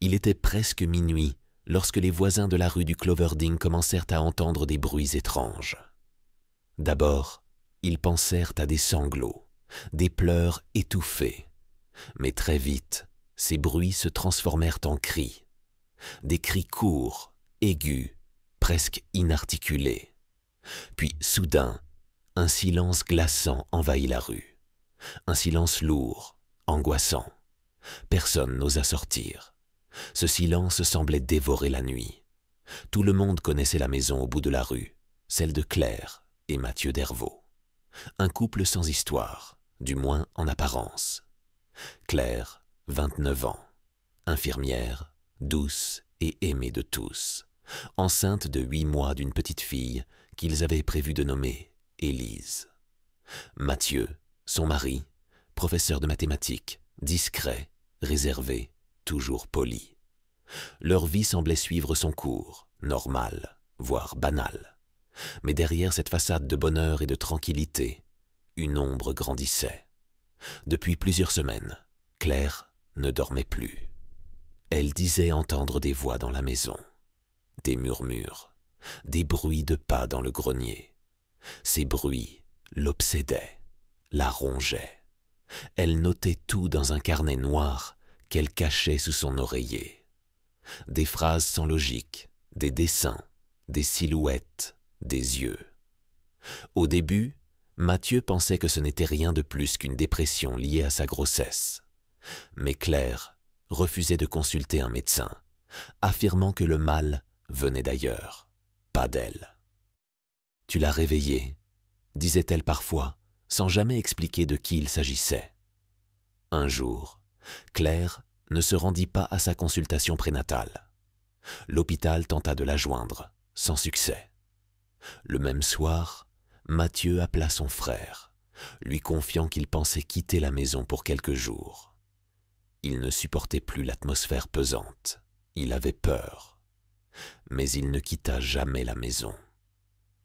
Il était presque minuit lorsque les voisins de la rue du Cloverding commencèrent à entendre des bruits étranges. D'abord, ils pensèrent à des sanglots, des pleurs étouffés, mais très vite, ces bruits se transformèrent en cris. Des cris courts, aigus, presque inarticulés. Puis, soudain, un silence glaçant envahit la rue. Un silence lourd, angoissant. Personne n'osa sortir. Ce silence semblait dévorer la nuit. Tout le monde connaissait la maison au bout de la rue, celle de Claire et Mathieu Dervaux. Un couple sans histoire, du moins en apparence. Claire, 29 ans, infirmière, douce et aimée de tous, enceinte de 8 mois d'une petite fille qu'ils avaient prévu de nommer Élise. Mathieu, son mari, professeur de mathématiques, discret, réservé, toujours poli. Leur vie semblait suivre son cours, normal, voire banal. Mais derrière cette façade de bonheur et de tranquillité, une ombre grandissait. Depuis plusieurs semaines, Claire ne dormait plus. Elle disait entendre des voix dans la maison, des murmures, des bruits de pas dans le grenier. Ces bruits l'obsédaient, la rongeaient. Elle notait tout dans un carnet noir qu'elle cachait sous son oreiller. Des phrases sans logique, des dessins, des silhouettes, des yeux. Au début, Mathieu pensait que ce n'était rien de plus qu'une dépression liée à sa grossesse. Mais Claire refusait de consulter un médecin, affirmant que le mal venait d'ailleurs, pas d'elle. « Tu l'as réveillé », disait-elle parfois, sans jamais expliquer de qui il s'agissait. Un jour, Claire ne se rendit pas à sa consultation prénatale. L'hôpital tenta de la joindre, sans succès. Le même soir, Mathieu appela son frère, lui confiant qu'il pensait quitter la maison pour quelques jours. Il ne supportait plus l'atmosphère pesante. Il avait peur. Mais il ne quitta jamais la maison.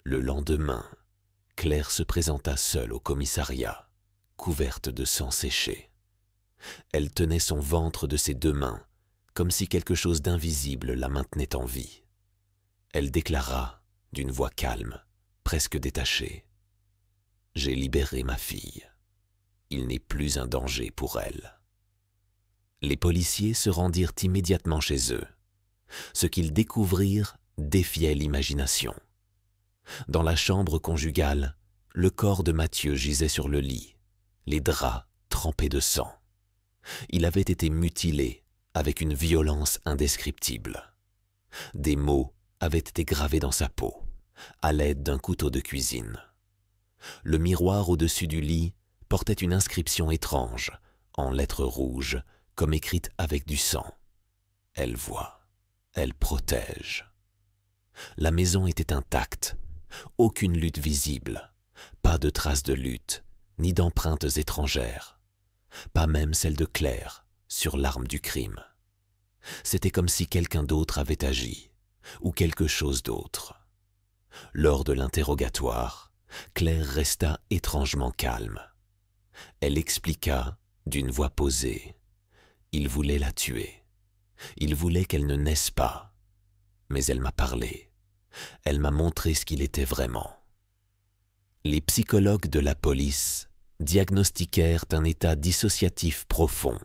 Le lendemain, Claire se présenta seule au commissariat, couverte de sang séché. Elle tenait son ventre de ses 2 mains, comme si quelque chose d'invisible la maintenait en vie. Elle déclara, d'une voix calme, presque détachée, « J'ai libéré ma fille. Il n'est plus un danger pour elle. » Les policiers se rendirent immédiatement chez eux. Ce qu'ils découvrirent défiait l'imagination. Dans la chambre conjugale, le corps de Mathieu gisait sur le lit, les draps trempés de sang. Il avait été mutilé avec une violence indescriptible. Des mots avaient été gravés dans sa peau, à l'aide d'un couteau de cuisine. Le miroir au-dessus du lit portait une inscription étrange, en lettres rouges, comme écrite avec du sang. Elle voit, elle protège. La maison était intacte, aucune lutte visible, pas de traces de lutte, ni d'empreintes étrangères, pas même celle de Claire sur l'arme du crime. C'était comme si quelqu'un d'autre avait agi, ou quelque chose d'autre. Lors de l'interrogatoire, Claire resta étrangement calme. Elle expliqua d'une voix posée. Il voulait la tuer. Il voulait qu'elle ne naisse pas. Mais elle m'a parlé. Elle m'a montré ce qu'il était vraiment. Les psychologues de la police diagnostiquèrent un état dissociatif profond,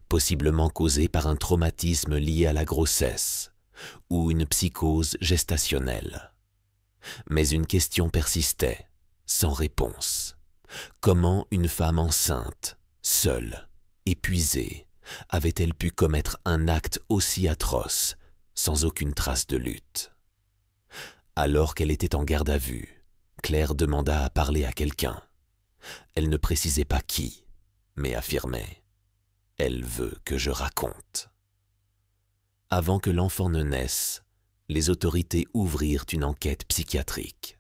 possiblement causé par un traumatisme lié à la grossesse ou une psychose gestationnelle. Mais une question persistait, sans réponse. Comment une femme enceinte, seule, épuisée, avait-elle pu commettre un acte aussi atroce, sans aucune trace de lutte? Alors qu'elle était en garde à vue, Claire demanda à parler à quelqu'un. Elle ne précisait pas qui, mais affirmait « Elle veut que je raconte ». Avant que l'enfant ne naisse, les autorités ouvrirent une enquête psychiatrique.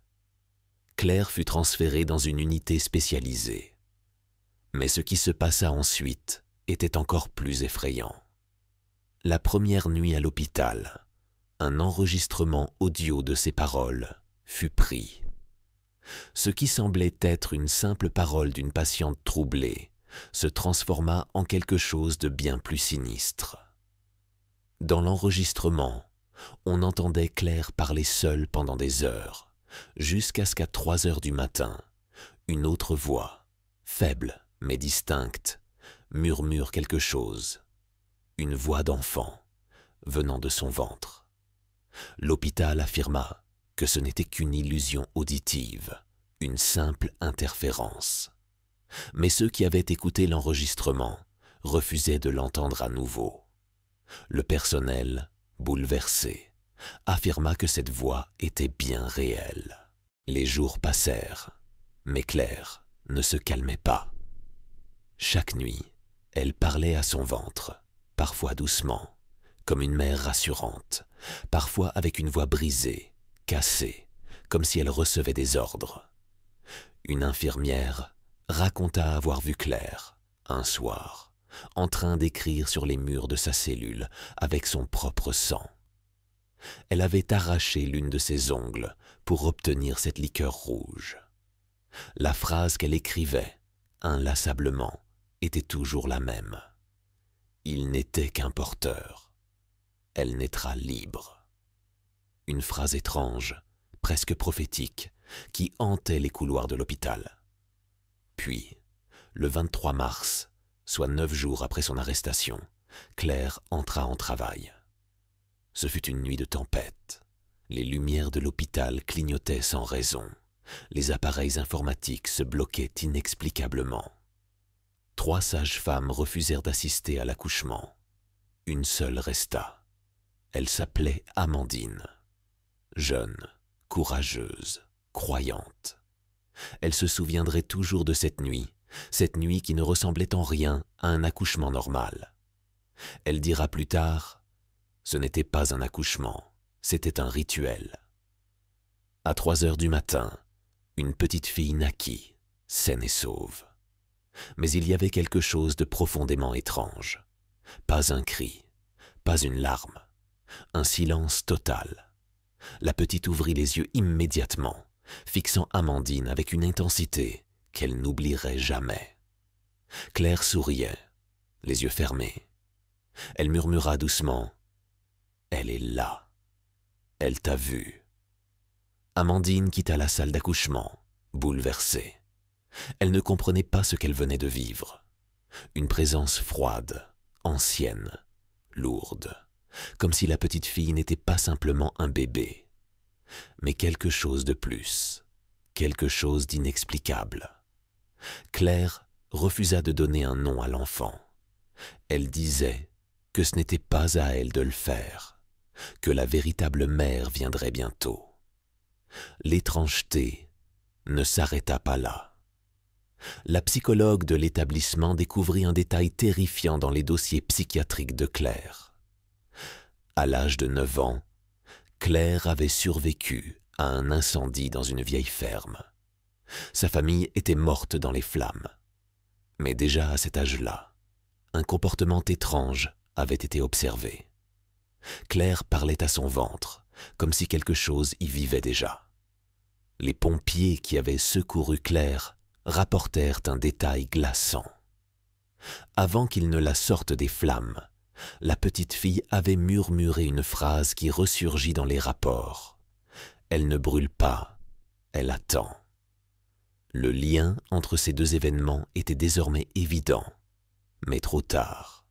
Claire fut transférée dans une unité spécialisée. Mais ce qui se passa ensuite était encore plus effrayant. La première nuit à l'hôpital, un enregistrement audio de ses paroles fut pris. Ce qui semblait être une simple parole d'une patiente troublée se transforma en quelque chose de bien plus sinistre. Dans l'enregistrement, on entendait Claire parler seule pendant des heures, jusqu'à ce qu'à 3 heures du matin, une autre voix, faible mais distincte, murmure quelque chose. Une voix d'enfant, venant de son ventre. L'hôpital affirma que ce n'était qu'une illusion auditive, une simple interférence. Mais ceux qui avaient écouté l'enregistrement refusaient de l'entendre à nouveau. Le personnel, bouleversé, affirma que cette voix était bien réelle. Les jours passèrent, mais Claire ne se calmait pas. Chaque nuit, elle parlait à son ventre, parfois doucement, comme une mère rassurante, parfois avec une voix brisée, cassée, comme si elle recevait des ordres. Une infirmière raconta avoir vu Claire, un soir, en train d'écrire sur les murs de sa cellule avec son propre sang. Elle avait arraché l'une de ses ongles pour obtenir cette liqueur rouge. La phrase qu'elle écrivait, inlassablement, était toujours la même. Il n'était qu'un porteur. Elle naîtra libre. Une phrase étrange, presque prophétique, qui hantait les couloirs de l'hôpital. Puis, le 23 mars, soit 9 jours après son arrestation, Claire entra en travail. Ce fut une nuit de tempête. Les lumières de l'hôpital clignotaient sans raison. Les appareils informatiques se bloquaient inexplicablement. 3 sages-femmes refusèrent d'assister à l'accouchement. Une seule resta. Elle s'appelait Amandine. Jeune, courageuse, croyante. Elle se souviendrait toujours de cette nuit qui ne ressemblait en rien à un accouchement normal. Elle dira plus tard, ce n'était pas un accouchement, c'était un rituel. À 3 heures du matin, une petite fille naquit, saine et sauve. Mais il y avait quelque chose de profondément étrange. Pas un cri, pas une larme, un silence total. La petite ouvrit les yeux immédiatement, fixant Amandine avec une intensité qu'elle n'oublierait jamais. Claire souriait, les yeux fermés. Elle murmura doucement « Elle est là. Elle t'a vu. » Amandine quitta la salle d'accouchement, bouleversée. Elle ne comprenait pas ce qu'elle venait de vivre. Une présence froide, ancienne, lourde, comme si la petite fille n'était pas simplement un bébé, mais quelque chose de plus, quelque chose d'inexplicable. Claire refusa de donner un nom à l'enfant. Elle disait que ce n'était pas à elle de le faire, que la véritable mère viendrait bientôt. L'étrangeté ne s'arrêta pas là. La psychologue de l'établissement découvrit un détail terrifiant dans les dossiers psychiatriques de Claire. À l'âge de 9 ans, Claire avait survécu à un incendie dans une vieille ferme. Sa famille était morte dans les flammes. Mais déjà à cet âge-là, un comportement étrange avait été observé. Claire parlait à son ventre, comme si quelque chose y vivait déjà. Les pompiers qui avaient secouru Claire rapportèrent un détail glaçant. Avant qu'ils ne la sortent des flammes, la petite fille avait murmuré une phrase qui ressurgit dans les rapports. Elle ne brûle pas, elle attend. Le lien entre ces deux événements était désormais évident, mais trop tard.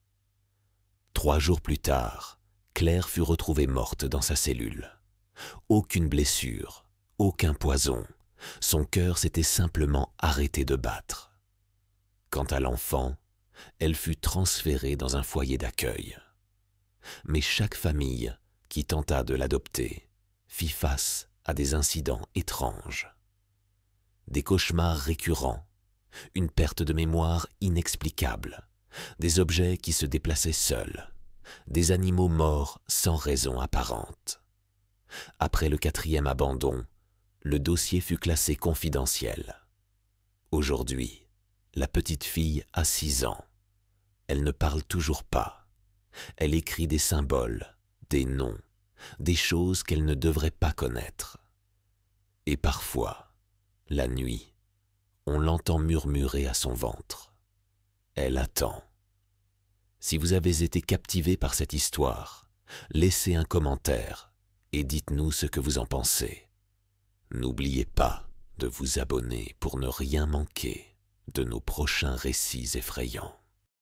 3 jours plus tard, Claire fut retrouvée morte dans sa cellule. Aucune blessure, aucun poison. Son cœur s'était simplement arrêté de battre. Quant à l'enfant, elle fut transférée dans un foyer d'accueil. Mais chaque famille qui tenta de l'adopter fit face à des incidents étranges. Des cauchemars récurrents, une perte de mémoire inexplicable, des objets qui se déplaçaient seuls, des animaux morts sans raison apparente. Après le 4e abandon, le dossier fut classé confidentiel. Aujourd'hui, la petite fille a 6 ans. Elle ne parle toujours pas. Elle écrit des symboles, des noms, des choses qu'elle ne devrait pas connaître. Et parfois, la nuit, on l'entend murmurer à son ventre. Elle attend. Si vous avez été captivé par cette histoire, laissez un commentaire et dites-nous ce que vous en pensez. N'oubliez pas de vous abonner pour ne rien manquer de nos prochains récits effrayants.